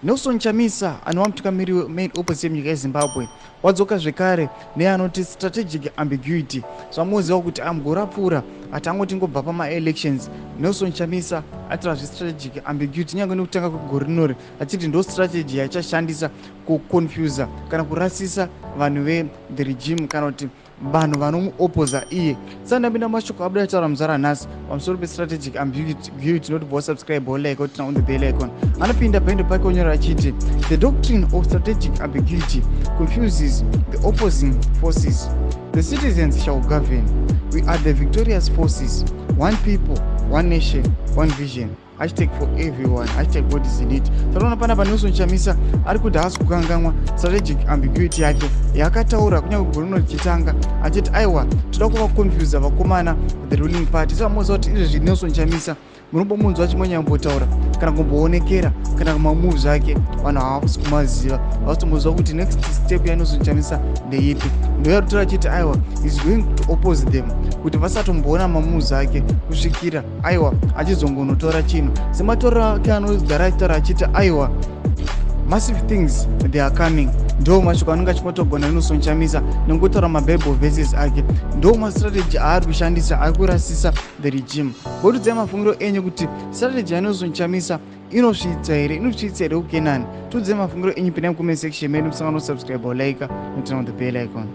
Nelson Chamisa anova mutungamiri wemain opposition munyika yeZimbabwe wadzoka zvekare neanoti strategic ambiguity. Zvamuziva kuti amgorapura ati angoti ngobva pama-elections. Nelson Chamisa atira zvestrategic ambiguity nyange nekutanga kwegore rinori achiti ndo strategy yachashandisa kuconfusa kana kurasisa vanhu ve-the regime kana kuti vanhu vanomuopoza iye. Sandapinda mashoko abuda taura muzara nhasi pamusoro pestrategic ambiguity. Not bo subscribe or like or turn on the bell icon. Anopinda pendo pake onyora achiti the doctrine of strategic ambiguity confuses the opposing forces. The citizens shall govern. We are the victorious forces. One people, one nation, one vision. Hashtag for everyone. Hashtag what is in it. Taona panapa Nelson Chamisa ari kuti haasi kukanganwa strategic ambiguity yake yakataura kunyange gore richitanga achiti aiwa toda kuvaconfusa vakomana the ruling party. Samamuziva kuti izvezvi Nelson Chamisa munombomunzwa chimonyambotaura kana kumboonekera kana kumamoves ake vanhu havasi kumaziva vasitomboziva kuti next step yaNelson Chamisa ndeipi. Ndoyarutira achiti aiwa is going to oppose them kuti vasatomboona mamoves ake kusvikira aiwa achizongonotaura chinhu sematorero ake anogara achitaura achiti aiwa massive things they are coming. Ndo mashoko anenge achimotogona Nelson Chamisa nengotaura mabible verses ake. Ndo mastrategy aari kushandisa ari kurasisa the regime. Botudzai mafungiro enyu kuti strategy yaNelson Chamisa inosvitsa here ukenani. Tudzai mafungiro enyu pinai mucomment section medu. Musangano subscribe or like and turn on the bell icon.